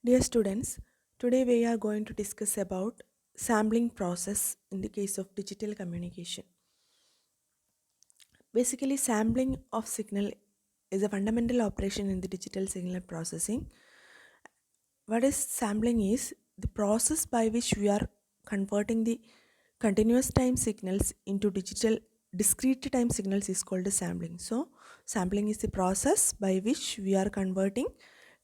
Dear students, today we are going to discuss about sampling process in the case of digital communication. Basically, sampling of signal is a fundamental operation in the digital signal processing. What is sampling is the process by which we are converting the continuous time signals into digital discrete time signals is called sampling. So, sampling is the process by which we are converting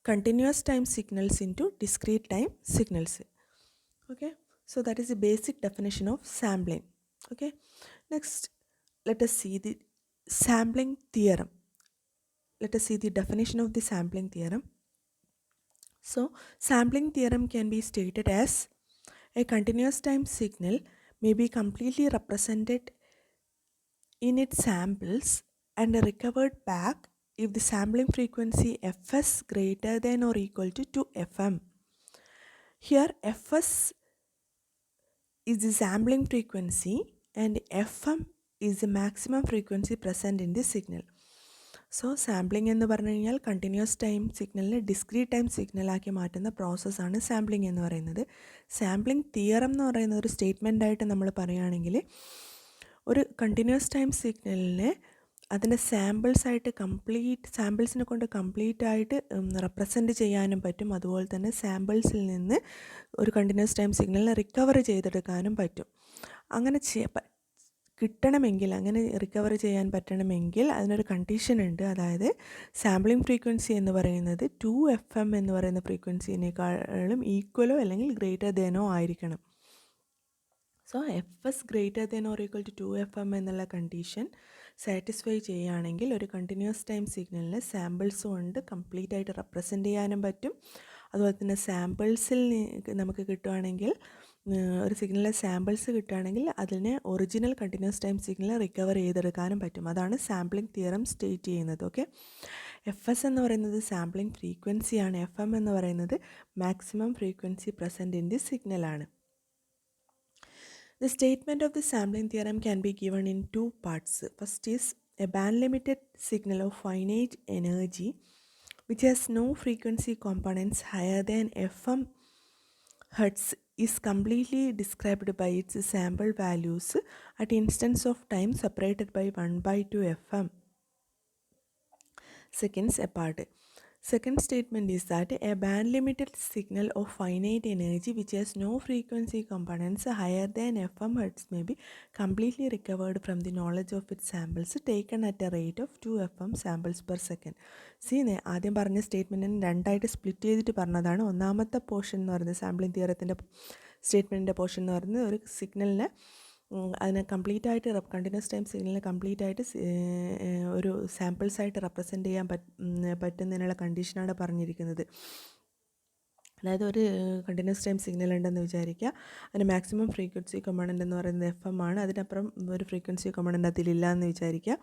continuous time signals into discrete time signals. Okay, so that is the basic definition of sampling. Okay, next let us see the sampling theorem. Let us see the definition of the sampling theorem. So, sampling theorem can be stated as a continuous time signal may be completely represented in its samples and recovered back if the sampling frequency fs greater than or equal to 2fm. Here fs is the sampling frequency and fm is the maximum frequency present in the signal. So sampling എന്ന് പറഞ്ഞു കഴിഞ്ഞാൽ continuous time സിഗ്നലിനെ discrete time സിഗ്നലാക്കി മാറ്റുന്ന പ്രോസസ്സാണ് sampling എന്ന് പറയുന്നത്. Sampling theorem എന്ന് പറയുന്ന ഒരു സ്റ്റേറ്റ്മെൻറ്റായിട്ട് നമ്മൾ പറയുകയാണെങ്കിൽ ഒരു കണ്ടിന്യൂസ് ടൈം സിഗ്നലിനെ അതിൻ്റെ സാമ്പിൾസിനെ കൊണ്ട് കംപ്ലീറ്റ് ആയിട്ട് റെപ്രസെൻറ്റ് ചെയ്യാനും പറ്റും. അതുപോലെ തന്നെ സാമ്പിൾസിൽ നിന്ന് ഒരു കണ്ടിന്യൂസ് ടൈം സിഗ്നലിനെ റിക്കവർ ചെയ്തെടുക്കാനും പറ്റും. അങ്ങനെ കിട്ടണമെങ്കിൽ, അങ്ങനെ റിക്കവർ ചെയ്യാൻ പറ്റണമെങ്കിൽ അതിനൊരു കണ്ടീഷൻ ഉണ്ട്. അതായത് സാമ്പിളിംഗ് ഫ്രീക്വൻസി എന്ന് പറയുന്നത് 2fm എന്ന് പറയുന്ന ഫ്രീക്വൻസിനേക്കാളും ഈക്വലോ അല്ലെങ്കിൽ ഗ്രേറ്റർ ദാനോ ആയിരിക്കണം. So s greater than or equal to 2fm എന്നുള്ള കണ്ടീഷൻ സാറ്റിസ്ഫൈ ചെയ്യുകയാണെങ്കിൽ ഒരു കണ്ടിന്യൂസ് ടൈം സിഗ്നലിനെ സാമ്പിൾസ് കൊണ്ട് കംപ്ലീറ്റ് ആയിട്ട് റെപ്രസെൻറ്റ് ചെയ്യാനും പറ്റും. അതുപോലെ തന്നെ സാമ്പിൾസിൽ നമുക്ക് കിട്ടുകയാണെങ്കിൽ ഒരു സിഗ്നലിലെ സാമ്പിൾസ് കിട്ടുകയാണെങ്കിൽ അതിനെ original continuous time signal recover ചെയ്തെടുക്കാനും പറ്റും. അതാണ് സാമ്പിളിംഗ് തിയറം സ്റ്റേറ്റ് ചെയ്യുന്നത്. ഓക്കെ, എസ് എന്ന് പറയുന്നത് സാമ്പിളിംഗ് ഫ്രീക്വൻസിയാണ്. എം എന്ന് പറയുന്നത് maximum frequency present in the സിഗ്നലാണ്. The statement of the sampling theorem can be given in two parts. First is a band-limited signal of finite energy which has no frequency components higher than fm hertz is completely described by its sample values at instants of time separated by 1/2fm seconds apart. Second statement is that a band-limited signal of finite energy which has no frequency components higher than fm hertz may be completely recovered from the knowledge of its samples taken at a rate of 2fm samples per second. ആദ്യം പറഞ്ഞ സ്റ്റേറ്റ്മെൻറ്റിന് രണ്ടായിട്ട് split ചെയ്തിട്ട് പറഞ്ഞതാണ്. ഒന്നാമത്തെ portion എന്ന് പറയുന്നത് sampling തിയറത്തിൻ്റെ സ്റ്റേറ്റ്മെൻറ്റിൻ്റെ portion എന്ന് പറയുന്നത് ഒരു സിഗ്നലിനെ അതിനെ കംപ്ലീറ്റായിട്ട് കണ്ടിന്യൂസ് ടൈം സിഗ്നലിനെ കംപ്ലീറ്റായിട്ട് ഒരു സാമ്പിൾസായിട്ട് റെപ്രസെൻറ്റ് ചെയ്യാൻ പറ്റുന്നതിനുള്ള കണ്ടീഷനാണ് പറഞ്ഞിരിക്കുന്നത്. അതായത് ഒരു കണ്ടിന്യൂസ് ടൈം സിഗ്നൽ ഉണ്ടെന്ന് വിചാരിക്കുക. അതിന് മാക്സിമം ഫ്രീക്വൻസി കമ്പോണൻ്റ് എന്ന് പറയുന്നത് fm ആണ്. അതിനപ്പുറം ഒരു ഫ്രീക്വൻസി കമ്പോണൻ്റ് അതിലില്ല എന്ന് വിചാരിക്കുക.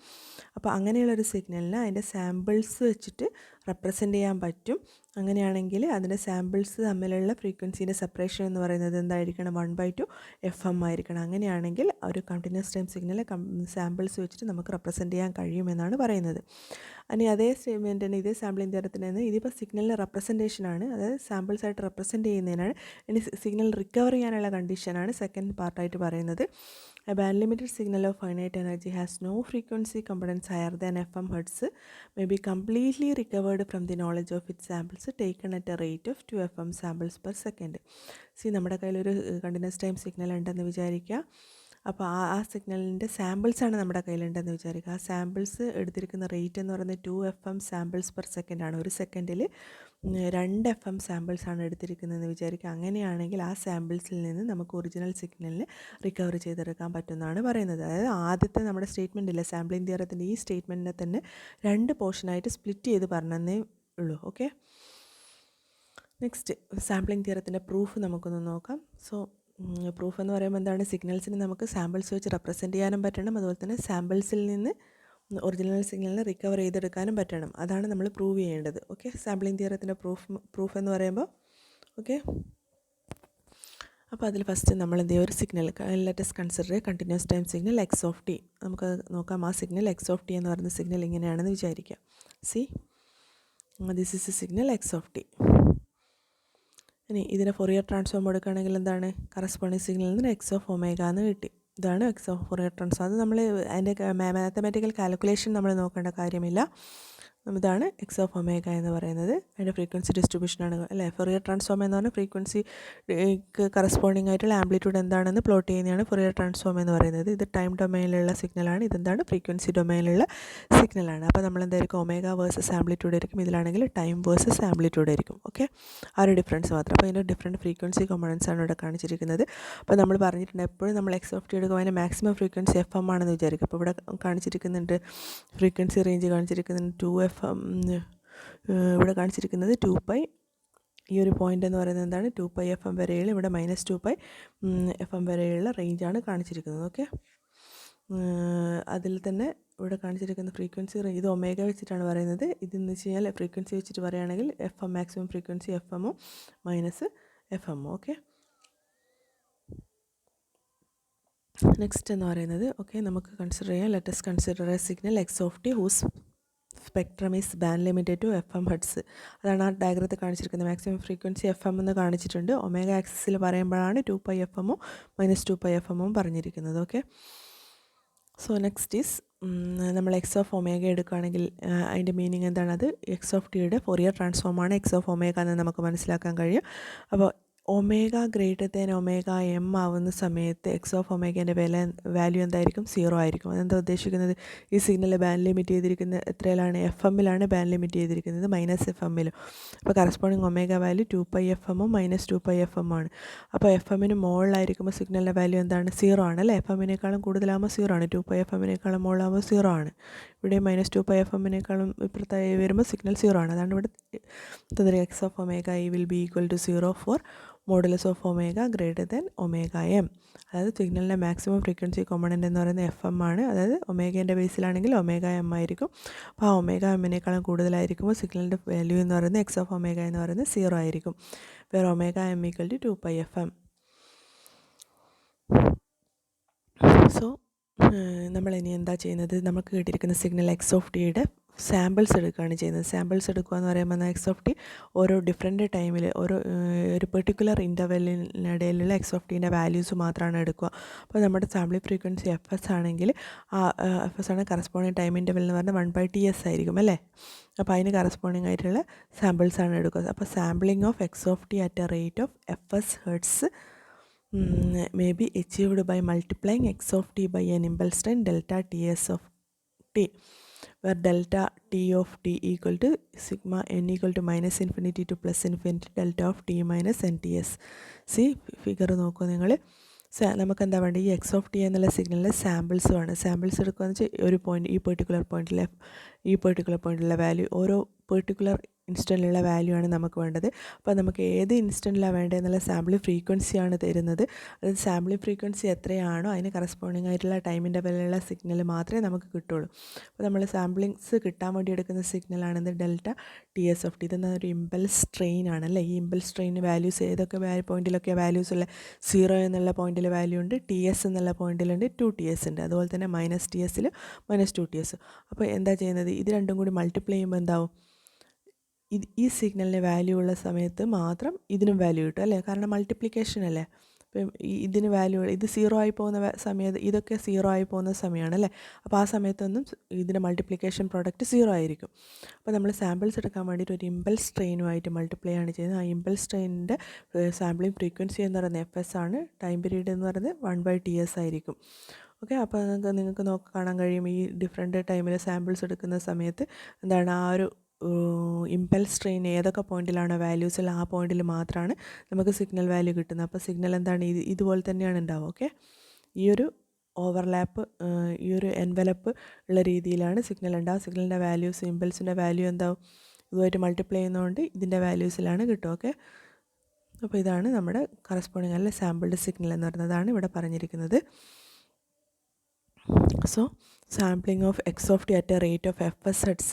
അപ്പോൾ അങ്ങനെയുള്ളൊരു സിഗ്നലിന് അതിൻ്റെ സാമ്പിൾസ് വെച്ചിട്ട് റെപ്രസെൻറ്റ് ചെയ്യാൻ പറ്റും. അങ്ങനെയാണെങ്കിൽ അതിൻ്റെ സാമ്പിൾസ് തമ്മിലുള്ള ഫ്രീക്വൻസീൻ്റെ സെപ്പറേഷൻ എന്ന് പറയുന്നത് എന്തായിരിക്കണം? 1/2fm ആയിരിക്കണം. അങ്ങനെയാണെങ്കിൽ ഒരു കണ്ടിന്യൂസ് ടൈം സിഗ്നലിനെ സാമ്പിൾസ് വെച്ചിട്ട് നമുക്ക് റെപ്രസെൻറ്റ് ചെയ്യാൻ കഴിയുമെന്നാണ് പറയുന്നത്. ഇനി അതേ സ്റ്റേറ്റ്മെൻറ്റിന് ഇതേ സാമ്പിളിംഗ് തിയറത്തിന് ഇതിപ്പോൾ സിഗ്നലിൻ്റെ റെപ്രസെൻറ്റേഷനാണ്, അതായത് സാമ്പിൾസ് ആയിട്ട് റെപ്രസെൻറ്റ് ചെയ്യുന്നതിനാണ്. ഇനി സിഗ്നൽ റിക്കവർ ചെയ്യാനുള്ള കണ്ടീഷനാണ് സെക്കൻഡ് പാർട്ടായിട്ട് പറയുന്നത്. A band-limited signal of finite energy has no frequency components higher than fm hertz may be completely recovered from the knowledge of its samples taken at a rate of 2fm samples per second. നമ്മുടെ കയ്യിലൊരു continuous time signal ഉണ്ടെന്ന് വിചാരിക്കുക. അപ്പോൾ ആ സിഗ്നലിൻ്റെ സാമ്പിൾസാണ് നമ്മുടെ കയ്യിലുണ്ടെന്ന് വിചാരിക്കുക. ആ samples എടുത്തിരിക്കുന്ന റേറ്റ് എന്ന് പറയുന്നത് 2fm സാമ്പിൾസ് പെർ സെക്കൻഡ് ആണ്. ഒരു സെക്കൻഡിൽ 2fm സാമ്പിൾസാണ് എടുത്തിരിക്കുന്നതെന്ന് വിചാരിക്കുക. അങ്ങനെയാണെങ്കിൽ ആ സാമ്പിൾസിൽ നിന്ന് നമുക്ക് ഒറിജിനൽ സിഗ്നലിനെ റിക്കവർ ചെയ്തെടുക്കാൻ പറ്റുമെന്നാണ് പറയുന്നത്. അതായത് ആദ്യത്തെ നമ്മുടെ സ്റ്റേറ്റ്മെൻ്റ് ഇല്ല, സാമ്പിളിംഗ് തിയറത്തിൻ്റെ ഈ സ്റ്റേറ്റ്മെൻറ്റിനെ തന്നെ രണ്ട് പോർഷനായിട്ട് സ്പ്ലിറ്റ് ചെയ്ത് പറഞ്ഞതേ ഉള്ളൂ. ഓക്കെ, നെക്സ്റ്റ് സാമ്പിളിംഗ് തിയറത്തിൻ്റെ പ്രൂഫ് നമുക്കൊന്ന് നോക്കാം. സോ പ്രൂഫ് എന്ന് പറയുമ്പോൾ എന്താണ്? സിഗ്നൽസിന് നമുക്ക് സാമ്പിൾസ് വെച്ച് റെപ്രസെൻറ്റ് ചെയ്യാനും പറ്റണം, അതുപോലെ തന്നെ സാമ്പിൾസിൽ നിന്ന് ഒറിജിനൽ സിഗ്നലിനെ റിക്കവർ ചെയ്തെടുക്കാനും പറ്റണം. അതാണ് നമ്മൾ പ്രൂവ് ചെയ്യേണ്ടത്. ഓക്കെ, സാമ്പിളിംഗ് തിയറത്തിൻ്റെ പ്രൂഫ് എന്ന് പറയുമ്പോൾ ഓക്കെ. അപ്പോൾ അതിൽ ഫസ്റ്റ് നമ്മൾ എന്ത് ചെയ്യുക? ഒരു signal let's consider continuous time signal x of T. നമുക്ക് നോക്കാം. ആ സിഗ്നൽ എക്സ് ഓഫ് ടി എന്ന് പറയുന്ന സിഗ്നൽ ഇങ്ങനെയാണെന്ന് വിചാരിക്കുക. This is A signal x of T. ഇനി ഇതിനെ ഫൊറിയർ ട്രാൻസ്ഫോം എടുക്കുകയാണെങ്കിൽ എന്താണ് കറസ്പോണ്ടിങ് സിഗ്നലിൽ നിന്ന് എക്സ് ഓഫ് ഒമേഗ എന്ന് കിട്ടി. ഇതാണ് എക്സ് ഓഫ് ഫൊറിയർ ട്രാൻസ്ഫോം. അത് നമ്മൾ അതിൻ്റെ മാത്തമാറ്റിക്കൽ കാൽക്കുലേഷൻ നമ്മൾ നോക്കേണ്ട കാര്യമില്ല. ഇതാണ് എക്സ് ഓഫ് ഒമേഗ എന്ന് പറയുന്നത്. അതിൻ്റെ ഫ്രീക്വൻസി ഡിസ്ട്രിബ്യൂഷനാണ് അല്ലേ. ഫൊറിയർ ട്രാൻസ്ഫോം എന്ന് പറഞ്ഞാൽ ഫ്രീക്വൻസിക്ക് കറസ്പോണ്ടിങ് ആയിട്ടുള്ള ആംപ്ലിറ്റ്യൂഡ് എന്താണെന്ന് പ്ലോട്ട് ചെയ്യുന്നതാണ് ഫൊറിയർ ട്രാൻസ്ഫോം എന്ന് പറയുന്നത്. ഇത് ടൈം ഡൊമൈനിലുള്ള സിഗ്നലാണ്. ഇതെന്താണ് ഫ്രീക്വൻസി ഡൊമൈനിലുള്ള സിഗ്നലാണ്. അപ്പോൾ നമ്മൾ എന്തായിരിക്കും ഒമേഗ വേഴ്സസ് ആംപ്ലിറ്റ്യൂഡ് ആയിരിക്കും. ഇതിലാണെങ്കിൽ ടൈം വേഴ്സസ് ആംപ്ലിറ്റ്യൂഡ് ആയിരിക്കും. ഓക്കെ, ആ ഒരു ഡിഫറൻസ് മാത്രം. അപ്പോൾ ഇതിൻ്റെ ഡിഫറെൻറ്റ് ഫ്രീക്വൻസി കോമ്പണൻസ് ആണ് ഇവിടെ കാണിച്ചിരിക്കുന്നത്. അപ്പോൾ നമ്മൾ പറഞ്ഞിട്ടുണ്ട് എപ്പോഴും നമ്മൾ എക്സ് ഓഫ് ടി എടുക്കുമ്പോൾ അതിൻ്റെ മാക്സിമം ഫ്രീക്വൻസി എഫ് എം ആണെന്ന് വിചാരിക്കും. അപ്പോൾ ഇവിടെ കാണിച്ചിരിക്കുന്നുണ്ട് ഫ്രീക്വൻസി റേഞ്ച് കാണിച്ചിരിക്കുന്നുണ്ട് 2FM. ഇവിടെ കാണിച്ചിരിക്കുന്നത് 2π. ഈ ഒരു പോയിൻ്റ് എന്ന് പറയുന്നത് എന്താണ് 2πFM വരെയുള്ള, ഇവിടെ -2πFM വരെയുള്ള റേഞ്ചാണ് കാണിച്ചിരിക്കുന്നത്. ഓക്കെ, അതിൽ തന്നെ ഇവിടെ കാണിച്ചിരിക്കുന്ന ഫ്രീക്വൻസി റേഞ്ച് ഇത് ഒമേഗ വെച്ചിട്ടാണ് പറയുന്നത്. ഇതെന്ന് വെച്ച് കഴിഞ്ഞാൽ ഫ്രീക്വൻസി വെച്ചിട്ട് പറയുകയാണെങ്കിൽ FM maximum frequency FM -FM. Okay, next എന്ന് പറയുന്നത് നമുക്ക് കൺസിഡർ ചെയ്യാം. Let's consider a signal x of t whose spectrum is band limited to FM hertz. അതാണ് ആ ഡയഗ്രത്തിൽ കാണിച്ചിരിക്കുന്നത്. മാക്സിമം ഫ്രീക്വൻസി FM എന്ന് കാണിച്ചിട്ടുണ്ട്. ഒമേഗ ആക്സിസിൽ പറയുമ്പോഴാണ് 2πFM -2πFM പറഞ്ഞിരിക്കുന്നത്. ഓക്കെ, സോ നെക്സ്റ്റ് ഈസ് നമ്മൾ എക്സ് ഓഫ് ഒമേഗ എടുക്കുകയാണെങ്കിൽ അതിൻ്റെ മീനിങ് എന്താണ്? അത് എക്സ് ഓഫ് ടിയുടെ ഫൊറിയർ ട്രാൻസ്ഫോമാണ് എക്സ് ഓഫ് ഒമേഗ എന്ന് നമുക്ക് മനസ്സിലാക്കാൻ കഴിയും. അപ്പോൾ omega greater than omega M ആവുന്ന സമയത്ത് എക്സ് ഓഫ് ഒമേഗേൻ്റെ വാല്യൂ എന്തായിരിക്കും? 0 ആയിരിക്കും. അതെന്താ ഉദ്ദേശിക്കുന്നത്? ഈ സിഗ്നൽ ബാൻഡ് ലിമിറ്റ് ചെയ്തിരിക്കുന്നത് എത്രയിലാണ്? FM-ലാണ് ബാൻഡ് ലിമിറ്റ് ചെയ്തിരിക്കുന്നത്, -FM-ലും. അപ്പോൾ corresponding omega value 2πFM -2πFM ആണ്. അപ്പോൾ FM-ന് മുകളിലായിരിക്കുമ്പോൾ സിഗ്നലിൻ്റെ വാല്യൂ എന്താണ്? 0 ആണ് അല്ലേ. FM-നേക്കാളും കൂടുതലാകുമ്പോൾ 0 ആണ്. 2πFM-നേക്കാളും മുകളിലാകുമ്പോൾ 0 ആണ്. ഇവിടെ -2πFM-നേക്കാളും ഇപ്പുറത്തായി വരുമ്പോൾ സിഗ്നൽ 0 ആണ്. അതാണ് ഇവിടെ x of omega e will be equal to 0 for modulus of omega greater than omega m. അതായത് സിഗ്നലിൻ്റെ മാക്സിമം ഫ്രീക്വൻസി കോമ്പണൻ്റ് എന്ന് പറയുന്നത് FM ആണ്. അതായത് ഒമേഗേൻ്റെ ബേസിലാണെങ്കിൽ ഒമേഗ എം ആയിരിക്കും. അപ്പോൾ ആ ഒമേഗ എമ്മിനേക്കാളും കൂടുതലായിരിക്കുമ്പോൾ സിഗ്നലിൻ്റെ വാല്യൂ എന്ന് പറയുന്നത് എക്സ് ഓഫ് ഒമേഗ എന്ന് പറയുന്നത് 0 ആയിരിക്കും. Where omega m equal to 2πFM. So നമ്മൾ ഇനി എന്താ ചെയ്യുന്നത്? നമുക്ക് കിട്ടിയിരിക്കുന്ന സിഗ്നൽ എക്സ് ഓഫ് ടിയുടെ സാമ്പിൾസ് എടുക്കുകയാണ് ചെയ്യുന്നത്. സാമ്പിൾസ് എടുക്കുക എന്ന് പറയുമ്പോൾ എക്സ് ഓഫ് ടി ഓരോ ഡിഫറെൻറ്റ് ടൈമിൽ ഒരു പെർട്ടിക്കുലർ ഇൻ്റർവെല്ലിനിടയിലുള്ള എക്സ് ഓഫ് ടീൻ്റെ വാല്യൂസ് മാത്രമാണ് എടുക്കുക. അപ്പോൾ നമ്മുടെ സാമ്പിളിംഗ് ഫ്രീക്വൻസി FS ആണെങ്കിൽ ആ FS ആണ് കറസ്പോണ്ടിങ് ടൈം ഇൻ്റർവെൽ എന്ന് പറഞ്ഞാൽ 1/TS ആയിരിക്കും അല്ലേ. അപ്പോൾ അതിന് കറസ്പോണ്ടിങ് ആയിട്ടുള്ള സാമ്പിൾസാണ് എടുക്കുക. അപ്പോൾ sampling of x of T at A rate of FS hertz may be achieved by multiplying x of t by an impulse train delta ts of t, where delta t of t equal to sigma n equal to -infinity to +infinity delta of t minus nts. See figure നോക്കൂ നിങ്ങൾ. നമുക്ക് എന്താ വേണ്ടത്? ഈ X of t എന്നുള്ള സിഗ്നലിലെ samples വേണം. Samples എടുക്കുകയെന്ന് വെച്ചാൽ ഒരു പോയിന്റ്, ഈ പെർട്ടിക്കുലർ പോയിന്റിലെ വാല്യൂ, ഓരോ പെർട്ടിക്കുലർ ഇൻസ്റ്റൻറ്റിലുള്ള വാല്യൂ ആണ് നമുക്ക് വേണ്ടത്. അപ്പോൾ നമുക്ക് ഏത് ഇൻസ്റ്റൻറ്റിലാണ് വേണ്ടതെന്നുള്ള സാമ്പിളിംഗ് ഫ്രീക്വൻസിയാണ് തരുന്നത്. അതായത് സാമ്പിളിംഗ് ഫ്രീക്വൻസി എത്രയാണോ അതിന് കറസ്പോണ്ടിങ് ആയിട്ടുള്ള ടൈം ഇൻ്റർവെല്ലിലുള്ള സിഗ്നൽ മാത്രമേ നമുക്ക് കിട്ടുള്ളൂ. അപ്പോൾ നമ്മൾ സാമ്പിളിങ്സ് കിട്ടാൻ വേണ്ടി എടുക്കുന്ന സിഗ്നലാണെന്ന് ഡെൽറ്റ TS ഓഫ് ടി. ഇതെന്നൊരു ഇമ്പൾസ് ട്രെയിൻ ആണല്ലേ. ഈ ഇമ്പൾസ് ട്രെയിൻ വാല്യൂസ് ഏതൊക്കെ പോയിന്റിലൊക്കെ വാല്യൂസ് ഉള്ള? 0 എന്നുള്ള പോയിന്റിൽ വാല്യൂ ഉണ്ട്, TS എന്നുള്ള പോയിന്റിലുണ്ട്, 2TS ഉണ്ട്, അതുപോലെ തന്നെ -TSൽ -2TS. അപ്പോൾ എന്താ ചെയ്യുന്നത്? ഇത് രണ്ടും കൂടി മൾട്ടിപ്ലൈ ചെയ്യുമ്പോൾ എന്താവും? ഈ സിഗ്നലിന് വാല്യൂ ഉള്ള സമയത്ത് മാത്രം ഇതിനും വാല്യൂ കിട്ടും അല്ലേ. കാരണം മൾട്ടിപ്ലിക്കേഷൻ അല്ലേ. ഇപ്പം ഇതിന് വാല്യൂ, ഇത് 0 ആയി പോകുന്ന സമയത്ത് ഇതൊക്കെ 0 ആയി പോകുന്ന സമയമാണ് അല്ലേ. അപ്പോൾ ആ സമയത്തൊന്നും ഇതിൻ്റെ മൾട്ടിപ്ലിക്കേഷൻ പ്രോഡക്റ്റ് 0 ആയിരിക്കും. അപ്പോൾ നമ്മൾ സാമ്പിൾസ് എടുക്കാൻ വേണ്ടിയിട്ട് ഒരു ഇമ്പൾസ് ട്രെയിനുമായിട്ട് മൾട്ടിപ്ലൈ ആണ് ചെയ്യുന്നത്. ആ ഇമ്പൾസ് ട്രെയിനിൻ്റെ സാമ്പിളിംഗ് ഫ്രീക്വൻസി എന്ന് പറയുന്നത് FS ആണ്. ടൈം പീരീഡ് എന്ന് പറയുന്നത് 1/TS ആയിരിക്കും. ഓക്കെ, അപ്പോൾ നിങ്ങൾക്ക് കാണാൻ കഴിയും ഈ ഡിഫറെൻറ്റ് ടൈമിൽ സാമ്പിൾസ് എടുക്കുന്ന സമയത്ത് എന്താണ് ആ ഒരു ഇമ്പൾസ് ട്രെയിൻ ഏതൊക്കെ പോയിന്റിലാണോ വാല്യൂസ് ഉള്ള ആ പോയിന്റിൽ മാത്രമാണ് നമുക്ക് സിഗ്നൽ വാല്യൂ കിട്ടുന്നത്. അപ്പോൾ സിഗ്നൽ എന്താണ്? ഇതുപോലെ തന്നെയാണ് ഉണ്ടാവുക. ഓക്കെ, ഈ ഒരു ഓവർലാപ്പ്, ഈ ഒരു എൻവലപ്പ് ഉള്ള രീതിയിലാണ് സിഗ്നൽ ഉണ്ടാവുക. സിഗ്നലിൻ്റെ വാല്യൂസ്, ഇമ്പൾസിൻ്റെ വാല്യൂ എന്താവും? ഇതുമായിട്ട് മൾട്ടിപ്ലൈ ചെയ്യുന്നതുകൊണ്ട് ഇതിൻ്റെ വാല്യൂസിലാണ് കിട്ടുക. ഓക്കെ, അപ്പോൾ ഇതാണ് നമ്മുടെ കറസ്പോണ്ടിങ് അല്ല സാമ്പിൾഡ് സിഗ്നൽ എന്ന് പറയുന്നതാണ് ഇവിടെ പറഞ്ഞിരിക്കുന്നത്. So sampling of x of t at a rate of FS hertz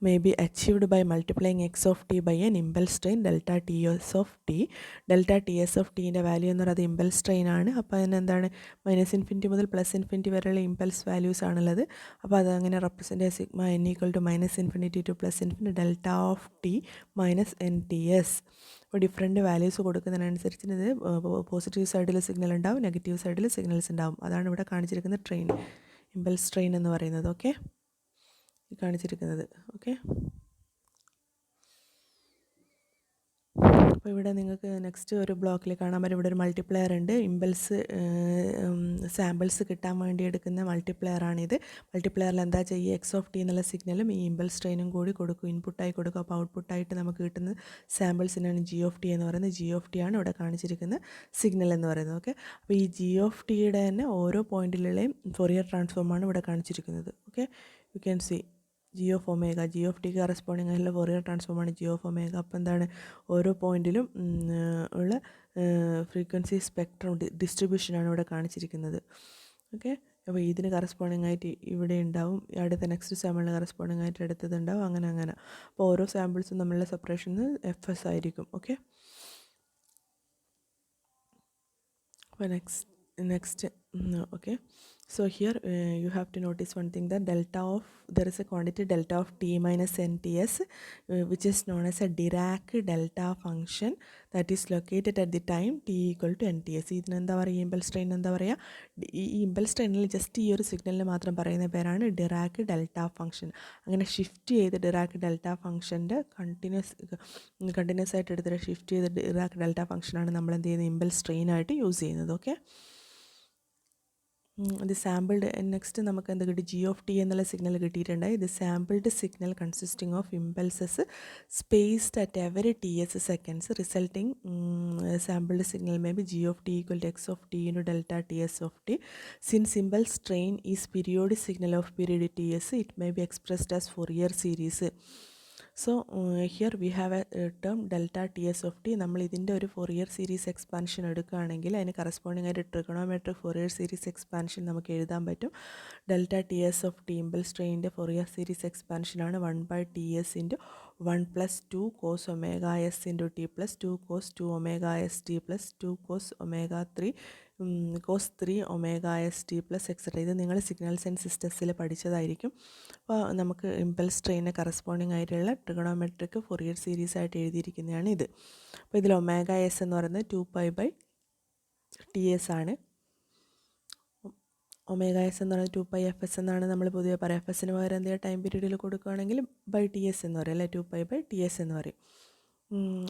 may be achieved by multiplying x of t by an impulse train delta TS of t. Delta TS of t ൻ്റെ value എന്ന് പറയുന്നത് impulse train ആണ്. അപ്പോൾ അതിനെന്താണ്? -infinity മുതൽ +infinity വരെയുള്ള impulse values ആണുള്ളത്. അപ്പോൾ അതങ്ങനെ represent sigma n equal to -infinity to +infinity delta of t minus nts. അപ്പോൾ ഡിഫറെൻറ്റ് വാല്യൂസ് കൊടുക്കുന്നതിനനുസരിച്ച് ഇത് പോസിറ്റീവ് സൈഡിൽ സിഗ്നൽ ഉണ്ടാവും, നെഗറ്റീവ് സൈഡിൽ സിഗ്നൽസ് ഉണ്ടാവും. അതാണ് ഇവിടെ കാണിച്ചിരിക്കുന്ന ട്രെയിൻ, ഇമ്പൾസ് ട്രെയിൻ എന്ന് പറയുന്നത്. ഓക്കെ, കാണിച്ചിരിക്കുന്നത്. ഓക്കെ, അപ്പോൾ ഇവിടെ നിങ്ങൾക്ക് നെക്സ്റ്റ് ഒരു ബ്ലോക്കിൽ കാണാൻ പറ്റും. ഇവിടെ ഒരു മൾട്ടിപ്ലെയർ ഉണ്ട്. ഇമ്പൾസ് സാമ്പിൾസ് കിട്ടാൻ വേണ്ടി എടുക്കുന്ന മൾട്ടിപ്ലെയറാണിത്. മൾട്ടിപ്ലെയറിൽ എന്താ ചെയ്യുക, എക്സ് ഓഫ് ടി എന്നുള്ള സിഗ്നലും ഈ ഇമ്പൾസ് ട്രെയിനും കൂടി കൊടുക്കും, ഇൻപുട്ടായി കൊടുക്കും. അപ്പോൾ ഔട്ട്പുട്ടായിട്ട് നമുക്ക് കിട്ടുന്ന സാമ്പിൾസിനാണ് ജി ഓഫ് ടി എന്ന് പറയുന്നത്. ജി ഓഫ് ടി ആണ് ഇവിടെ കാണിച്ചിരിക്കുന്ന സിഗ്നൽ എന്ന് പറയുന്നത്. ഓക്കെ, അപ്പോൾ ഈ ജി ഓഫ് ടിയുടെ തന്നെ ഓരോ പോയിന്റിലെയും ഫൊറിയർ ട്രാൻസ്ഫോമാണ് ഇവിടെ കാണിച്ചിരിക്കുന്നത്. Okay, you can see G of omega, G of ടിക്ക് കറസ്പോണ്ടിങ് ആയിട്ടുള്ള ഫൊറിയർ ട്രാൻസ്ഫോമാണ് ജി ഓഫ് ഒമേഗ. അപ്പോൾ എന്താണ്, ഓരോ പോയിന്റിലും ഉള്ള ഫ്രീക്വൻസി സ്പെക്ട്രം ഡിസ്ട്രിബ്യൂഷനാണ് ഇവിടെ കാണിച്ചിരിക്കുന്നത്. ഓക്കെ, അപ്പോൾ ഇതിന് കറസ്പോണ്ടിങ് ആയിട്ട് ഇവിടെ ഉണ്ടാവും, അടുത്ത നെക്സ്റ്റ് സാമ്പിളിന് കറസ്പോണ്ടിങ് ആയിട്ട് അടുത്തതുണ്ടാവും, അങ്ങനെ അങ്ങനെ. അപ്പോൾ ഓരോ സാമ്പിൾസും നമ്മളുടെ സെപ്പറേഷൻ എഫ് എസ് ആയിരിക്കും. ഓക്കെ, അപ്പോൾ next okay, so here you have to notice one thing, that there is a quantity delta of t minus nts which is known as a Dirac delta function that is located at the time t equal to nts. ഇതിനെന്താ പറയുക, impulse train എന്താ പറയുക, ഈ impulse ട്രെയിനിൽ just ഈ ഒരു സിഗ്നലിന് മാത്രം പറയുന്ന പേരാണ് ഡിറാക് ഡെൽറ്റ ഫംഗ്ഷൻ. അങ്ങനെ ഷിഫ്റ്റ് ചെയ്ത് ഡിറാക് ഡെൽറ്റ ഫംഗ്ഷൻ്റെ കണ്ടിന്യൂസ് ആയിട്ട് എടുത്തിട്ട് ഷിഫ്റ്റ് ചെയ്ത് ഡിറാക് ഡെൽറ്റ ഫംഗ്ഷനാണ് നമ്മൾ എന്ത് ചെയ്യുന്നത്, ഇമ്പൾസ് ട്രെയിനായിട്ട് യൂസ് ചെയ്യുന്നത്. ഓക്കെ, ഇത് സാമ്പിൾഡ്. നെക്സ്റ്റ് നമുക്ക് എന്ത് കിട്ടി, ജി ഓഫ് ടി എന്നുള്ള സിഗ്നൽ കിട്ടിയിട്ടുണ്ടായി. ഇത് sampled signal consisting of impulses spaced at every t s seconds resulting sampled signal may be g of t equal to x of T into delta T S of t. Since impulse train is periodic signal of period t s, it may be expressed as Fourier series. So here we have A term delta T S of T. നമ്മൾ ഇതിൻ്റെ ഒരു Fourier series expansion എടുക്കുകയാണെങ്കിൽ അതിന് corresponding ആയിട്ട് trigonometric Fourier series expansion നമുക്ക് എഴുതാൻ പറ്റും. Delta T S of T impulse ട്രെയിനിൻ്റെ ഫൊറിയർ സീരീസ് എക്സ്പാൻഷനാണ് 1/ts into 1 + 2 cos omega S into T plus 2 cos 2 omega S T plus 2 cos omega 3 cos 3 omega S T plus etcetera. ഇത് നിങ്ങൾ signals and സിസ്റ്റംസിൽ പഠിച്ചതായിരിക്കും. അപ്പോൾ നമുക്ക് impulse ട്രെയിനിന് corresponding ആയിട്ടുള്ള trigonometric Fourier series ആയിട്ട് എഴുതിയിരിക്കുന്നതാണ് ഇത്. അപ്പോൾ ഇതിൽ ഒമേഗ എസ് എന്ന് പറയുന്നത് 2π/ts ആണ്. ഒമേഗ എസ് എന്ന് പറയുന്നത് 2πfs എന്നാണ് നമ്മൾ പൊതുവെ പറയുക. എഫ് എസിന് പകരം എന്തെങ്കിലും ടൈം പീരീഡിൽ കൊടുക്കുകയാണെങ്കിൽ /ts എന്ന് പറയും, അല്ലെ 2π/ts എന്ന് പറയും.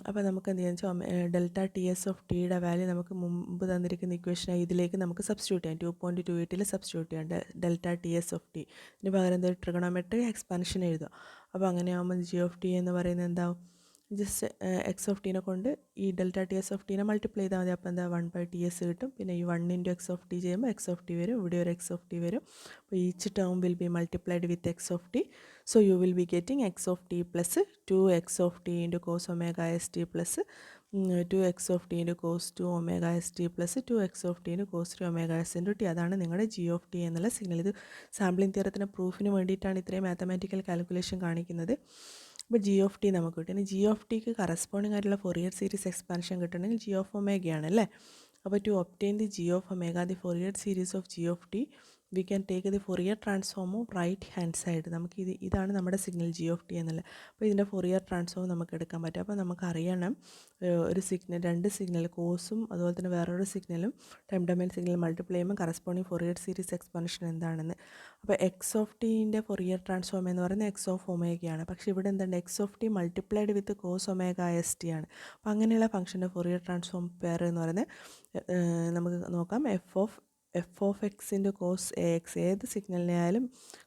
അപ്പോൾ നമുക്ക് എന്ത് ചെയ്യാന്ന് വെച്ചാൽ ഡെൽറ്റ ടി എസ് ഓഫ് ടിയുടെ വാല്യൂ നമുക്ക് മുമ്പ് തന്നിരിക്കുന്ന ഇക്വേഷനായി ഇതിലേക്ക് നമുക്ക് സബ്സ്റ്റിറ്റ്യൂട്ട് ചെയ്യാം. 2.28 സബ്സ്റ്റിറ്റ്യൂട്ട് ചെയ്യാം delta T S of T. ഇതിന് പകരം എന്തെങ്കിലും ട്രിഗണോമെട്രിക് എക്സ്പാൻഷൻ എഴുതുക. അപ്പോൾ അങ്ങനെയാകുമ്പോൾ ജി ഓഫ് ടി എന്ന് പറയുന്നത് എന്താവും, ജസ്റ്റ് എക്സ് ഓഫ് ടീനെ കൊണ്ട് ഈ ഡെൽറ്റ ടി എസ് ഓഫ് ടീനെ മൾട്ടിപ്ലൈ ചെയ്താൽ മതി. അപ്പോൾ എന്താ 1/ts കിട്ടും. പിന്നെ ഈ 1 × എക്സ് ഓഫ് ടി ചെയ്യുമ്പോൾ എക്സ് ഓഫ് ടി വരും, ഇവിടെ ഒരു എക്സ് ഓഫ് ടി വരും. അപ്പോൾ each term will be multiplied with x of t. So you will be getting x of t plus 2 x of t into cos omega S T plus 2 x of t into cos 2 omega S T plus 2 x of t into cos 3 omega S into t. അതാണ് നിങ്ങളുടെ G of t എന്നുള്ള signal. ഇത് sampling തിയറത്തിൻ്റെ പ്രൂഫിന് വേണ്ടിയിട്ടാണ് ഇത്രയും mathematical calculation കാണിക്കുന്നത്. അപ്പോൾ G of T നമുക്ക് കിട്ടും. ഇനി ജി ഓഫ് ടിക്ക് കറസ്പോണ്ടിങ് ആയിട്ടുള്ള ഫൊറിയർ സീരീസ് എക്സ്പാൻഷൻ കിട്ടണമെങ്കിൽ ജി ഓഫ് ഒമേഗയാണ് അല്ലേ. അപ്പോൾ to obtain the g of omega, the Fourier series of g of t, we can take the Fourier transform of right hand side. നമുക്ക് ഇതാണ് നമ്മുടെ signal G of T എന്നുള്ളത്. അപ്പോൾ ഇതിൻ്റെ ഫൊറിയർ ട്രാൻസ്ഫോം നമുക്ക് എടുക്കാൻ പറ്റും. അപ്പോൾ നമുക്കറിയണം ഒരു സിഗ്നൽ, രണ്ട് സിഗ്നൽ കോസും അതുപോലെ തന്നെ വേറൊരു സിഗ്നലും ടൈം ഡൊമെയിൻ സിഗ്നൽ മൾട്ടിപ്ലൈ ചെയ്യുമ്പോൾ കറസ്പോണ്ടിങ് ഫൊറിയർ സീരീസ് എക്സ്പാൻഷൻ എന്താണെന്ന്. അപ്പോൾ എക്സ് ഓഫ് ടീൻ്റെ ഫൊറിയർ ട്രാൻസ്ഫോം എന്ന് പറയുന്നത് എക്സ് ഓഫ് ഒമേഗയാണ്. പക്ഷേ ഇവിടെ എന്താണ്, x of T multiplied with cos omega S T ആണ്. അപ്പോൾ അങ്ങനെയുള്ള ഫംഗ്ഷൻ്റെ ഫൊറിയർ ട്രാൻസ്ഫോം പെയർ എന്ന് പറയുന്നത് നമുക്ക് നോക്കാം. F of X into cos A X. ഏത് സിഗ്നലിനായാലും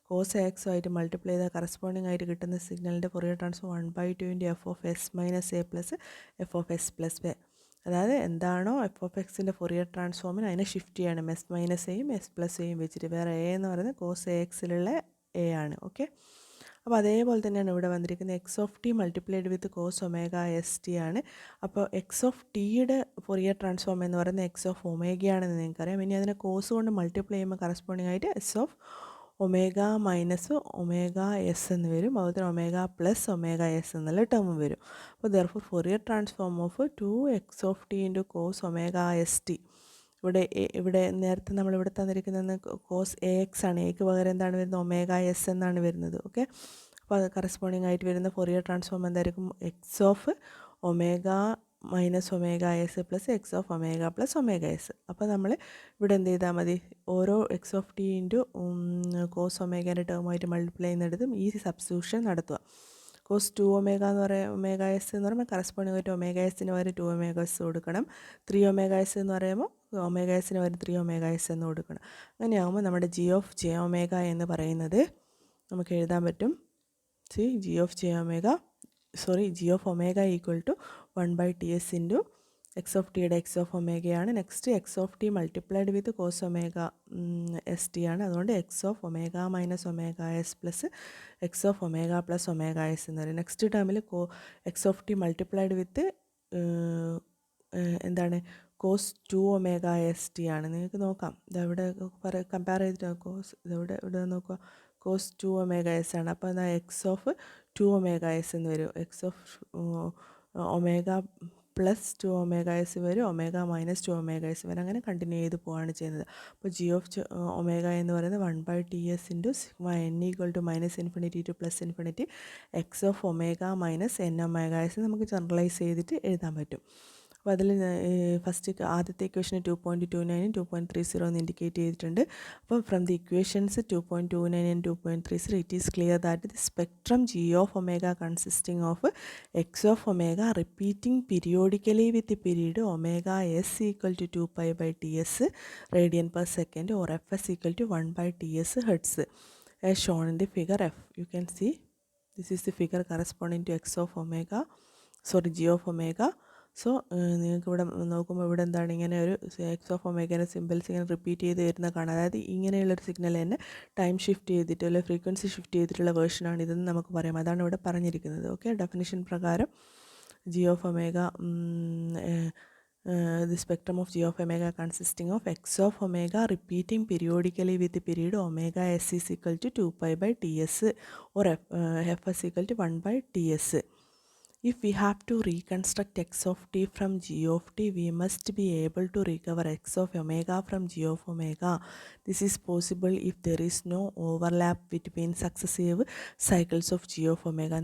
കോസ് എ എക്സുമായിട്ട് മൾട്ടിപ്ലൈ ചെയ്താൽ കറസ്പോണ്ടിങ് ആയിട്ട് കിട്ടുന്ന സിഗ്നലിൻ്റെ Fourier transform 1/2 into F of S minus A plus F of S plus A. അതായത് എന്താണോ എഫ് ഓഫ് എക്സിൻ്റെ ഫൊറിയർ ട്രാൻസ്ഫോമിന് അതിനെ ഷിഫ്റ്റ് ചെയ്യണം, എസ് മൈനസ് എയും എസ് പ്ലസ് എയും വെച്ചിട്ട്. വേറെ എ എന്ന് പറയുന്നത് കോസ് എ എക്സിലുള്ള എ ആണ്. ഓക്കെ, അപ്പോൾ അതേപോലെ തന്നെയാണ് ഇവിടെ വന്നിരിക്കുന്നത്. X of T multiplied with cos omega S T ആണ്. അപ്പോൾ എക്സ് ഓഫ് ടിയുടെ ഫൊറിയർ ട്രാൻസ്ഫോം എന്ന് പറയുന്നത് എക്സ് ഓഫ് ഒമേഗയാണെന്ന് നിങ്ങൾക്കറിയാം. ഇനി അതിനെ കോസ് കൊണ്ട് മൾട്ടിപ്ലൈ ചെയ്യുമ്പോൾ കറസ്പോണ്ടിങ് ആയിട്ട് s of omega minus omega S എന്ന് വരും. അതുപോലെ തന്നെ ഒമേഗ പ്ലസ് ഒമേഗ എസ് എന്നുള്ള ടേം വരും. അപ്പോൾ therefore Fourier transform of 2x of T into cos omega S t. ഇവിടെ നേരത്തെ നമ്മളിവിടെ തന്നിരിക്കുന്നത് കോസ് എ എക്സ് ആണ്. എക്ക് പകരം എന്താണ് വരുന്നത്, ഒമേഗ എസ് എന്നാണ് വരുന്നത്. ഓക്കെ, അപ്പോൾ അത് കറസ്പോണ്ടിങ് ആയിട്ട് വരുന്ന ഫൊറിയർ ട്രാൻസ്ഫോം എന്തായിരിക്കും, X of omega minus omega S plus X of omega plus omega S. അപ്പോൾ നമ്മൾ ഇവിടെ എന്ത് ചെയ്താൽ മതി, ഓരോ X of T into cos ഒമേഗേൻ്റെ ടേമുമായിട്ട് മൾട്ടിപ്ലൈ ചെയ്യുന്നിടത്തും ഈ സബ്സ്റ്റിറ്റ്യൂഷൻ നടത്തുക. കോസ് 2 ഒമേഗ എന്ന് പറയുമ്പോൾ ഒമേഗ എസ് എന്ന് പറയുമ്പോൾ കറസ്പോണ്ടിങ് ആയിട്ട് ഒമേഗ എസിന് വരെ 2 ഒമേഗ എസ് കൊടുക്കണം. 3 ഒമേഗ എസ് എന്ന് പറയുമ്പോൾ ഒമേഗ എസിന് വരെ 3 ഒമേഗ എസ് എന്ന് കൊടുക്കണം. അങ്ങനെയാകുമ്പോൾ നമ്മുടെ ജി ഓഫ് ജെ ഒമേഗ എന്ന് പറയുന്നത് നമുക്ക് എഴുതാൻ പറ്റും. G of omega equal to 1/ts into X of ടിയുടെ എക്സ് ഓഫ് ഒമേഗയാണ്. Next X of T multiplied with cos omega S T ആണ്. അതുകൊണ്ട് X of omega minus omega S plus X of omega plus omega S എന്ന് പറയും. Next ടേമിൽ X of T multiplied with എന്താണ് cos 2 omega S T ആണ്. നിങ്ങൾക്ക് നോക്കാം, ഇതെവിടെ കമ്പയർ ചെയ്തിട്ട് ഇവിടെ നോക്കുക, കോസ് 2 ഒമേഗ എസ് ആണ്. അപ്പോൾ എന്നാൽ എക്സ് ഓഫ് 2 ഒമേഗ എസ് എന്ന് വരും. X of omega plus 2 omega S വരും, ഒമേഗ മൈനസ് 2 ഒമേഗ എസ് വരും. അങ്ങനെ കണ്ടിന്യൂ ചെയ്ത് പോവുകയാണ് ചെയ്യുന്നത്. അപ്പോൾ ജി ഓഫ് ഒമേഗ എന്ന് പറയുന്നത് 1/ts into sigma n equal to minus infinity to plus infinity x of omega minus n omega s നമുക്ക് ജനറലൈസ് ചെയ്തിട്ട് എഴുതാൻ പറ്റും. അപ്പോൾ അതിൽ ഫസ്റ്റ് ആദ്യത്തെ ഇക്വേഷന് 2.29 2.30 എന്ന് ഇൻഡിക്കേറ്റ് ചെയ്തിട്ടുണ്ട്. അപ്പോൾ from the equations 2.29 and 2.30 it is clear that the spectrum g of omega consisting of x of omega repeating periodically with period omega s equal to 2π/ts radian per second or fs equal to 1/ts hertz as shown in the figure F. You can see this is the figure corresponding to G of omega. So നിങ്ങൾക്ക് ഇവിടെ നോക്കുമ്പോൾ ഇവിടെ എന്താണ്, ഇങ്ങനെ ഒരു x of ഒമേഗയുടെ symbols ഇങ്ങനെ repeat ചെയ്ത് വരുന്ന കാണാം. അതായത് ഇങ്ങനെയുള്ളൊരു സിഗ്നൽ തന്നെ ടൈം ഷിഫ്റ്റ് ചെയ്തിട്ട് അല്ലെങ്കിൽ ഫ്രീക്വൻസി ഷിഫ്റ്റ് ചെയ്തിട്ടുള്ള വേർഷനാണ് ഇതെന്ന് നമുക്ക് പറയാം. അതാണ് ഇവിടെ പറഞ്ഞിരിക്കുന്നത്. ഓക്കെ, ഡെഫിനിഷൻ പ്രകാരം G of omega the spectrum of G of omega consisting of X of omega repeating periodically with the period omega S is equal to 2π/ts or Fs equal to 1/ts. If we have to reconstruct X of t from G of t, we must be able to recover X of omega from G of omega. This is possible if there is no overlap between successive cycles of G of omega.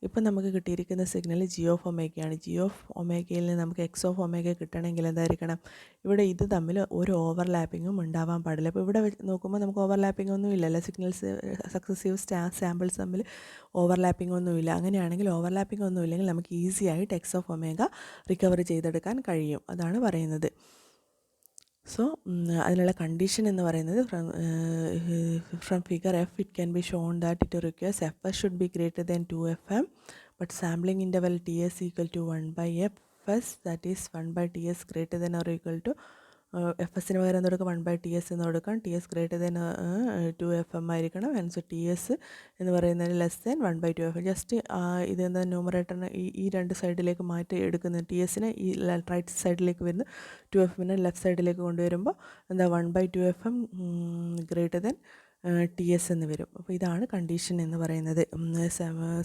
ഇപ്പം നമുക്ക് കിട്ടിയിരിക്കുന്ന signal G of ഒമേഗയാണ്. G of ഒമേഗയിൽ നിന്ന് നമുക്ക് X of omega കിട്ടണമെങ്കിൽ എന്തായിരിക്കണം, ഇവിടെ ഇത് തമ്മിൽ ഒരു ഓവർലാപ്പിങ്ങും ഉണ്ടാവാൻ പാടില്ല. അപ്പോൾ ഇവിടെ നോക്കുമ്പോൾ നമുക്ക് ഓവർലാപ്പിംഗ് ഒന്നും ഇല്ലല്ലോ, സിഗ്നൽസ് സക്സസീവ് സാമ്പിൾസ് തമ്മിൽ ഓവർലാപ്പിംഗ് ഒന്നുമില്ല. അങ്ങനെയാണെങ്കിൽ ഓവർലാപ്പിംഗ് ഒന്നും ഇല്ലെങ്കിൽ നമുക്ക് ഈസി ആയിട്ട് എക്സ് ഓഫ് ഒമേഗ റിക്കവർ ചെയ്തെടുക്കാൻ കഴിയും. അതാണ് പറയുന്നത്. സോ അതിനുള്ള കണ്ടീഷൻ എന്ന് പറയുന്നത് from figure F it can be shown that it requires F S should be greater than 2FM but sampling interval TS equal to 1/FS, that is 1/TS greater than or equal to FSന് പകരം എന്ത് കൊടുക്കാം, 1/TS എന്ന് കൊടുക്കാം. TS greater than 2FM ആയിരിക്കണം. Hence TS എന്ന് പറയുന്നത് less than 1/2FM. Just ഇതെന്താ ന്യൂമറേറ്ററിന് ഈ രണ്ട് സൈഡിലേക്ക് മാറ്റി എടുക്കുന്നത്. TSനെ ഈ റൈറ്റ് സൈഡിലേക്ക് വരുന്നു, 2FMനെ ലെഫ്റ്റ് സൈഡിലേക്ക് കൊണ്ടുവരുമ്പോൾ എന്താ 1/2FM ഗ്രേറ്റർ ദാൻ TS എന്ന് വരും. അപ്പോൾ ഇതാണ് കണ്ടീഷൻ എന്ന് പറയുന്നത്.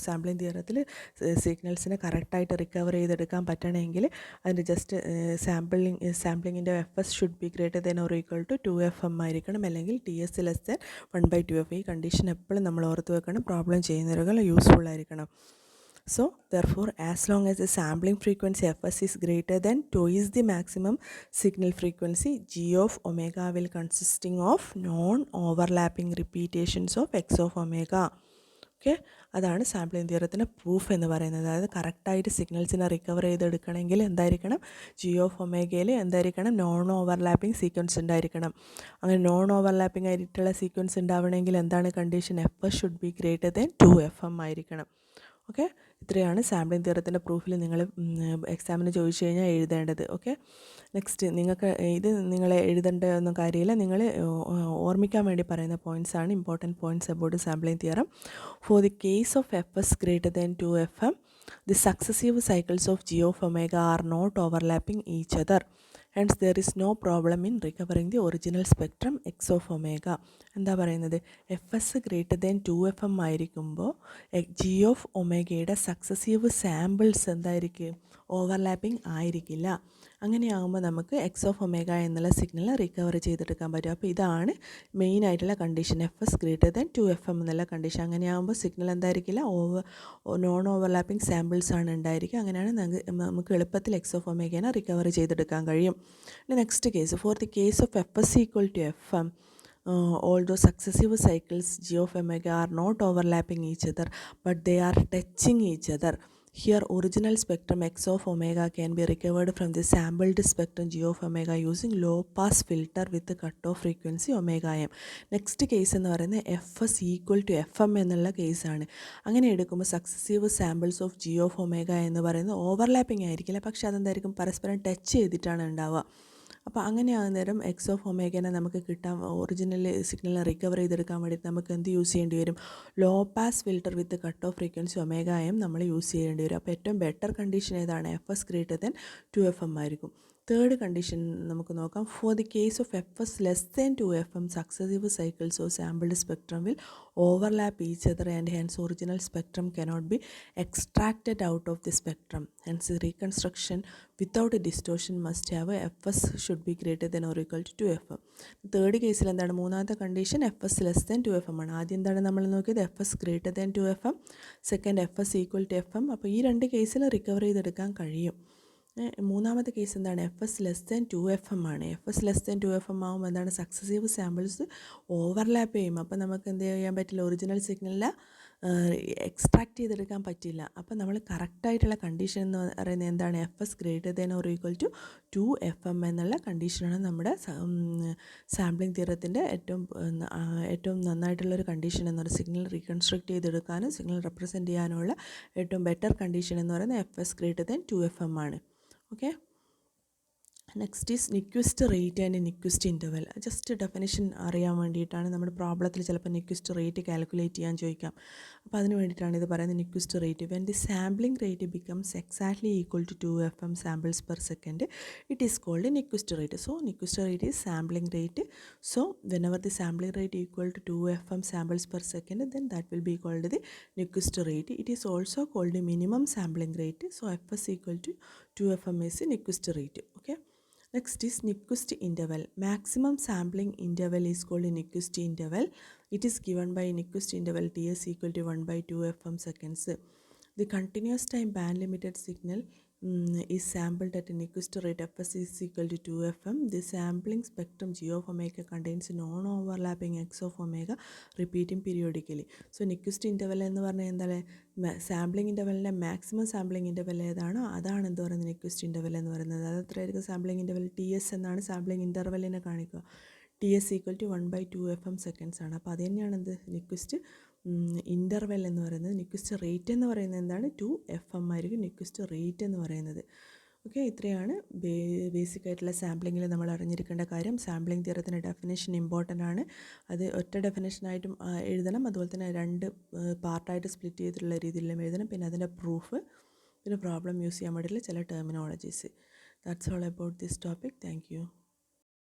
സാമ്പിളിംഗ് തിയറത്തിൽ സിഗ്നൽസിനെ കറക്റ്റായിട്ട് റിക്കവർ ചെയ്തെടുക്കാൻ പറ്റണമെങ്കിൽ അതിൻ്റെ ജസ്റ്റ് സാമ്പിളിങ്ങിൻ്റെ FS should be greater than or equal to 2FM ആയിരിക്കണം, അല്ലെങ്കിൽ TS ലെസ് ദാൻ 1/2F. ഈ കണ്ടീഷൻ എപ്പോഴും നമ്മൾ ഓർത്ത് വെക്കണം. പ്രോബ്ലം ചെയ്യുന്നവരുകൾ യൂസ്ഫുൾ ആയിരിക്കണം. So therefore, as long as the sampling frequency Fs is greater than twice the maximum signal frequency, G of omega will consisting of non-overlapping repetitions of X of omega. Okay, അതാണ് sampling തിയറത്തിൻ്റെ proof എന്ന് പറയുന്നത്. അതായത് കറക്റ്റായിട്ട് സിഗ്നൽസിനെ recover ചെയ്തെടുക്കണമെങ്കിൽ എന്തായിരിക്കണം, G of ഒമേഗയിൽ എന്തായിരിക്കണം, non overlapping sequence ഉണ്ടായിരിക്കണം. അങ്ങനെ non overlapping ആയിട്ടുള്ള സീക്വൻസ് ഉണ്ടാവണമെങ്കിൽ എന്താണ് condition, Fs should be greater than 2FM ആയിരിക്കണം. ഓക്കെ, ഇത്രയാണ് സാമ്പിളിംഗ് തിയറത്തിൻ്റെ പ്രൂഫിൽ നിങ്ങൾ എക്സാമിന് ചോദിച്ചു കഴിഞ്ഞാൽ എഴുതേണ്ടത്. ഓക്കെ, നെക്സ്റ്റ് നിങ്ങൾക്ക് ഇത് നിങ്ങൾ എഴുതേണ്ട ഒന്നും കാര്യമില്ല, നിങ്ങൾ ഓർമ്മിക്കാൻ വേണ്ടി പറയുന്ന പോയിൻറ്റ്സ് ആണ് important points about sampling theorem. Four the case of Fs greater than 2FM, the successive cycles of G of omega are not overlapping each other. Hence there is no problem in recovering the original spectrum X of omega. എന്താ പറയുന്നത്, Fs greater than 2FM ആയിരിക്കുമ്പോൾ G of ഒമേഗയുടെ successive samples എന്തായിരിക്കും, overlapping ആയിരിക്കില്ല. അങ്ങനെയാകുമ്പോൾ നമുക്ക് X of omega എന്നുള്ള signal recover ചെയ്തെടുക്കാൻ പറ്റും. അപ്പോൾ ഇതാണ് മെയിൻ ആയിട്ടുള്ള condition, F greater than 2FM എന്നുള്ള കണ്ടീഷൻ. അങ്ങനെയാകുമ്പോൾ സിഗ്നൽ എന്തായിരിക്കില്ല, നോൺ ഓവർലാപ്പിംഗ് സാമ്പിൾസ് ആണ് ഉണ്ടായിരിക്കുക. അങ്ങനെയാണ് നമുക്ക് എളുപ്പത്തിൽ എക്സ് ഓഫ് ഒമേഗനെ റിക്കവർ ചെയ്തെടുക്കാൻ കഴിയും. Next case, for the case of f equal to FM, although successive cycles g of omega are not overlapping each other but they are touching each other. Here original spectrum x of omega can be recovered from the sampled spectrum g of omega using low pass filter with the cutoff frequency omega m. Next case എന്ന് പറയുന്നത് f s equal to f m എന്നുള്ള കേസാണ്. അങ്ങനെ എടുക്കുമ്പോൾ successive samples of g of omega എന്ന് പറയുന്നത് overlapping ആയിരിക്കില്ല, പക്ഷേ അതെന്തായിരിക്കും, പരസ്പരം ടച്ച് ചെയ്തിട്ടാണ് ഉണ്ടാവുക. അപ്പോൾ അങ്ങനെയാകുന്ന നേരം എക്സ് ഓഫ് ഒമേഗനെ നമുക്ക് കിട്ടാൻ, ഒറിജിനൽ സിഗ്നലിനെ റിക്കവർ ചെയ്തെടുക്കാൻ വേണ്ടിയിട്ട് നമുക്ക് എന്ത് യൂസ് ചെയ്യേണ്ടി വരും, low pass filter with cut off frequency omega m നമ്മൾ യൂസ് ചെയ്യേണ്ടി വരും. അപ്പോൾ ഏറ്റവും ബെറ്റർ കണ്ടീഷൻ ഏതാണ്, f s greater than 2FM ആയിരിക്കും. തേർഡ് കണ്ടീഷൻ നമുക്ക് നോക്കാം. For the case of f s less than 2FM, successive cycles of sampled spectrum will overlap each other and hence original spectrum cannot be extracted out of the spectrum. Hence reconstruction without distortion must have f S should be greater than or equal to 2FM. Third കേസിൽ എന്താണ്, മൂന്നാമത്തെ condition f s less than 2FM ആണ്. ആദ്യം എന്താണ് നമ്മൾ നോക്കിയത്, f s greater than 2FM, second f s equal to FM. അപ്പോൾ ഈ രണ്ട് കേസിൽ റിക്കവർ ചെയ്തെടുക്കാൻ കഴിയും. മൂന്നാമത്തെ കേസ് എന്താണ്, f s less than 2FM ആണ്. F s less than 2FM ആകുമ്പോൾ എന്താണ്, സക്സസീവ് സാമ്പിൾസ് ഓവർലാപ്പ് ചെയ്യും. അപ്പോൾ നമുക്ക് എന്ത് ചെയ്യാൻ പറ്റില്ല, ഒറിജിനൽ സിഗ്നലിൽ എക്സ്ട്രാക്ട് ചെയ്തെടുക്കാൻ പറ്റില്ല. അപ്പോൾ നമ്മൾ കറക്റ്റായിട്ടുള്ള കണ്ടീഷൻ എന്ന് പറയുന്നത് എന്താണ്, f s greater than or equal to 2FM എന്നുള്ള കണ്ടീഷനാണ് നമ്മുടെ സാമ്പിളിംഗ് തിയറത്തിൻ്റെ ഏറ്റവും നന്നായിട്ടുള്ളൊരു കണ്ടീഷൻ എന്ന് പറയുന്നത്. സിഗ്നൽ റീകൺസ്ട്രക്ട് ചെയ്തെടുക്കാനും സിഗ്നൽ റെപ്രസെൻറ്റ് ചെയ്യാനുള്ള ഏറ്റവും ബെറ്റർ കണ്ടീഷൻ എന്ന് പറയുന്നത് f s greater than 2FM ആണ്. Okay, next is Nyquist rate and Nyquist interval. Just definition അറിയാൻ വേണ്ടിയിട്ടാണ്. നമ്മുടെ പ്രോബ്ലത്തിൽ ചിലപ്പോൾ നിക്വിസ്റ്റ് റേറ്റ് കാൽക്കുലേറ്റ് ചെയ്യാൻ ചോദിക്കാം. അപ്പോൾ അതിന് വേണ്ടിയിട്ടാണ് ഇത് പറയുന്നത്. Nyquist rate, when the sampling rate becomes exactly equal to 2FM samples per second, it is called Nyquist rate. So Nyquist rate is sampling rate. So whenever the sampling rate equal to 2FM samples per second, then that will be called the nyquist rate. It is also called the minimum sampling rate. So fs equal to 2FM is the nyquist rate. Okay, next is nyquist interval. Maximum sampling interval is called nyquist interval. It is given by nyquist interval ts equal to 1 by 2FM seconds. The continuous time band limited signal is sampled at a nyquist rate fs is equal to 2FM. The sampling spectrum g of omega contains non-overlapping x of omega repeating periodically. So nyquist interval എന്ന് പറഞ്ഞാൽ എന്താണ്, sampling ഇൻ്റർവെലിൻ്റെ maximum sampling interval ഏതാണോ അതാണ് എന്ത് പറയുന്നത്, നിക്വിസ്റ്റ് interval എന്ന് പറയുന്നത്. അത് എത്രയായിരിക്കും, സാമ്പിളിംഗ് ഇൻ്റർവെൽ TS എന്നാണ് സാമ്പിളിംഗ് ഇൻ്റർവെല്ലിനെ കാണിക്കുക. TS equal to 1 by 2FM seconds ആണ്. അപ്പോൾ അത് തന്നെയാണ് എന്ത്, നിക്വിസ്റ്റ് ഇൻ്റർവെൽ എന്ന് പറയുന്നത്. നിക്വിസ്റ്റ് റേറ്റ് എന്ന് പറയുന്നത് എന്താണ്, 2FM ആയിരിക്കും നിക്വിസ്റ്റ് റേറ്റ് എന്ന് പറയുന്നത്. ഓക്കെ, ഇത്രയാണ് ബേസിക് ആയിട്ടുള്ള സാമ്പിളിങ്ങിൽ നമ്മൾ അറിഞ്ഞിരിക്കേണ്ട കാര്യം. സാമ്പിളിംഗ് തിയറത്തിൻ്റെ ഡെഫിനേഷൻ ഇമ്പോർട്ടൻ്റ് ആണ്. അത് ഒറ്റ ഡെഫിനേഷനായിട്ടും എഴുതണം, അതുപോലെ തന്നെ രണ്ട് പാർട്ടായിട്ട് സ്പ്ലിറ്റ് ചെയ്തിട്ടുള്ള രീതിയിലും എഴുതണം. പിന്നെ അതിൻ്റെ പ്രൂഫ്, പിന്നെ പ്രോബ്ലം യൂസ് ചെയ്യാൻ വേണ്ടിയിട്ടുള്ള ചില terminologies. That's all about this topic. Thank you.